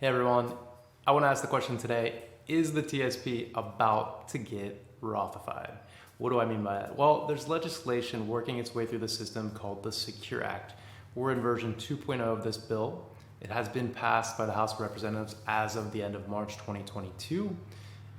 Hey everyone, I want to ask the question today, is the TSP about to get Rothified? What do I mean by that? Well, there's legislation working its way through the system called the Secure Act. We're in version 2.0 of this bill. It has been passed by the House of Representatives as of the end of March 2022,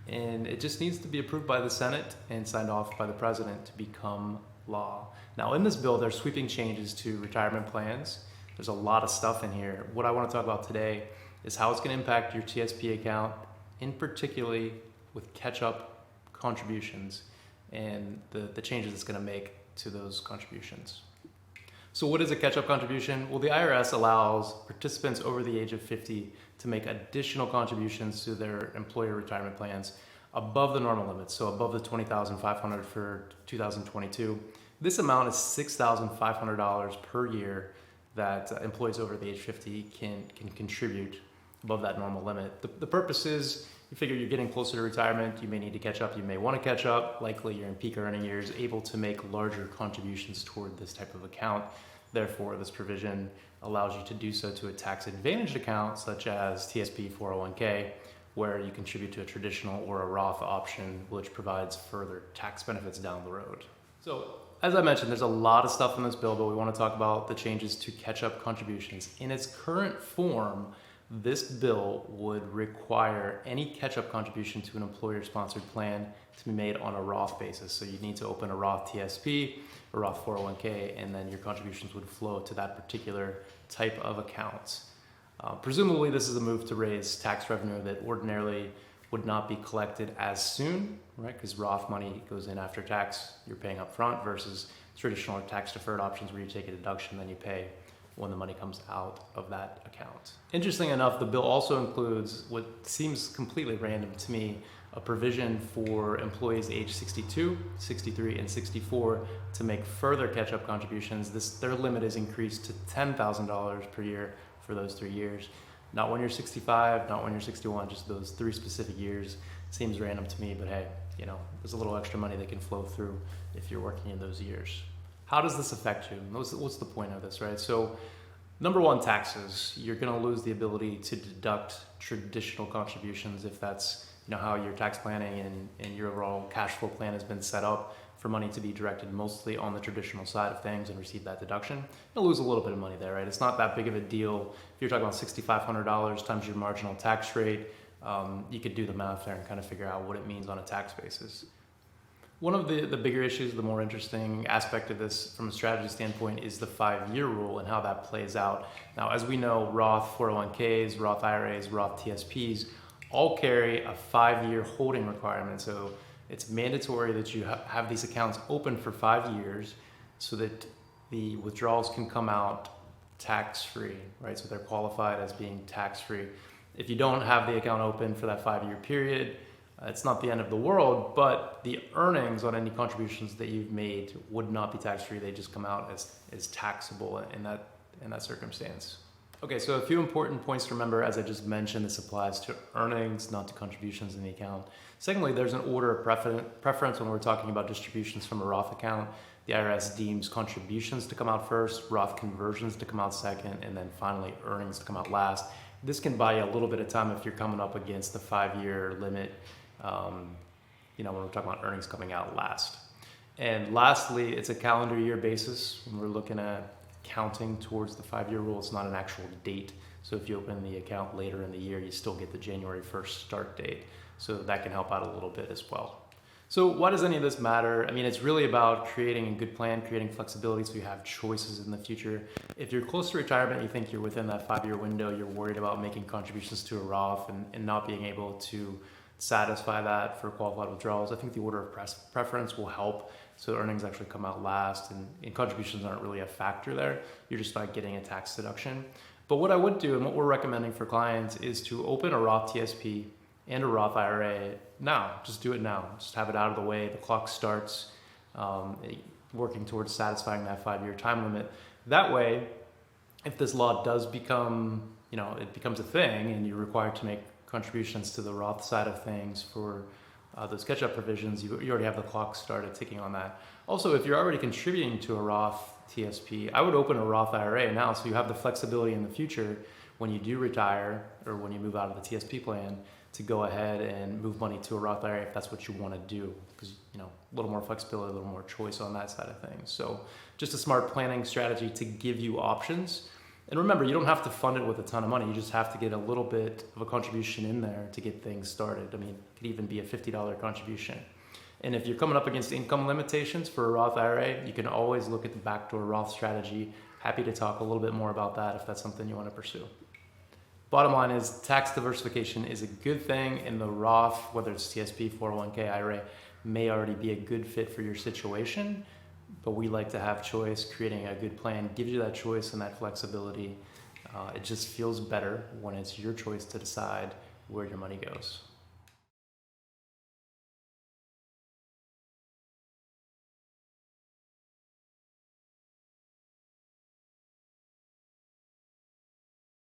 and it just needs to be approved by the Senate and signed off by the President to become law. Now in this bill, there's sweeping changes to retirement plans. There's a lot of stuff in here. What I want to talk about today is how it's going to impact your TSP account, in particularly with catch-up contributions and the changes it's going to make to those contributions. So what is a catch-up contribution? Well, the IRS allows participants over the age of 50 to make additional contributions to their employer retirement plans above the normal limits, so above the $20,500 for 2022. This amount is $6,500 per year that employees over the age 50 can contribute above that normal limit. The purpose is, you figure you're getting closer to retirement, you may need to catch up, you may want to catch up, likely you're in peak earning years, able to make larger contributions toward this type of account. Therefore, this provision allows you to do so to a tax-advantaged account such as TSP 401k, where you contribute to a traditional or a Roth option, which provides further tax benefits down the road. So, as I mentioned, there's a lot of stuff in this bill, but we want to talk about the changes to catch-up contributions. In its current form, this bill would require any catch-up contribution to an employer-sponsored plan to be made on a Roth basis. So you need to open a RothTSP, a Roth 401k, and then your contributions would flow to that particular type of account. Presumably, this is a move to raise tax revenue that ordinarily would not be collected as soon, right? Because Roth money goes in after tax, you're paying up front, versus traditional or tax-deferred options where you take a deduction, then you pay when the money comes out of that account. Interesting enough, the bill also includes what seems completely random to me, a provision for employees age 62, 63, and 64 to make further catch-up contributions. Their limit is increased to $10,000 per year for those 3 years. Not when you're 65, not when you're 61, just those 3 specific years. Seems random to me, but hey, there's a little extra money that can flow through if you're working in those years. How does this affect you? What's the point of this, right? So, number one, taxes. You're going to lose the ability to deduct traditional contributions if that's how your tax planning and your overall cash flow plan has been set up for money to be directed mostly on the traditional side of things and receive that deduction. You'll lose a little bit of money there, right? It's not that big of a deal. If you're talking about $6,500 times your marginal tax rate, you could do the math there and kind of figure out what it means on a tax basis. One of the bigger issues, the more interesting aspect of this from a strategy standpoint, is the 5-year rule and how that plays out. Now, as we know, Roth 401ks, Roth IRAs, Roth TSPs all carry a 5-year holding requirement. So it's mandatory that you have these accounts open for 5 years so that the withdrawals can come out tax-free, right? So they're qualified as being tax-free. If you don't have the account open for that 5-year period, it's not the end of the world, but the earnings on any contributions that you've made would not be tax-free. They just come out as taxable in that circumstance. Okay, so a few important points to remember. As I just mentioned, this applies to earnings, not to contributions in the account. Secondly, there's an order of preference when we're talking about distributions from a Roth account. The IRS deems contributions to come out first, Roth conversions to come out second, and then finally earnings to come out last. This can buy you a little bit of time if you're coming up against the 5-year limit, when we're talking about earnings coming out last. And lastly, it's a calendar year basis. When we're looking at counting towards the 5-year rule, it's not an actual date. So if you open the account later in the year, you still get the January 1st start date. So that can help out a little bit as well. So why does any of this matter? I mean, it's really about creating a good plan, creating flexibility so you have choices in the future. If you're close to retirement, you think you're within that 5-year window, you're worried about making contributions to a Roth and not being able to satisfy that for qualified withdrawals, I think the order of preference will help. So earnings actually come out last and contributions aren't really a factor there. You're just not getting a tax deduction. But what I would do and what we're recommending for clients is to open a Roth TSP and a Roth IRA now. Just do it now. Just have it out of the way. The clock starts working towards satisfying that 5-year time limit. That way, if this law does become, it becomes a thing and you're required to make contributions to the Roth side of things for those catch-up provisions, you already have the clock started ticking on that. Also, if you're already contributing to a Roth TSP, I would open a Roth IRA now so you have the flexibility in the future when you do retire or when you move out of the TSP plan to go ahead and move money to a Roth IRA if that's what you want to do, because a little more flexibility, a little more choice on that side of things. So just a smart planning strategy to give you options. And remember, you don't have to fund it with a ton of money. You just have to get a little bit of a contribution in there to get things started. I mean, it could even be a $50 contribution. And if you're coming up against income limitations for a Roth IRA, you can always look at the backdoor Roth strategy. Happy to talk a little bit more about that if that's something you want to pursue. Bottom line is tax diversification is a good thing, and the Roth, whether it's TSP, 401k, IRA, may already be a good fit for your situation. But we like to have choice. Creating a good plan gives you that choice and that flexibility. It just feels better when it's your choice to decide where your money goes.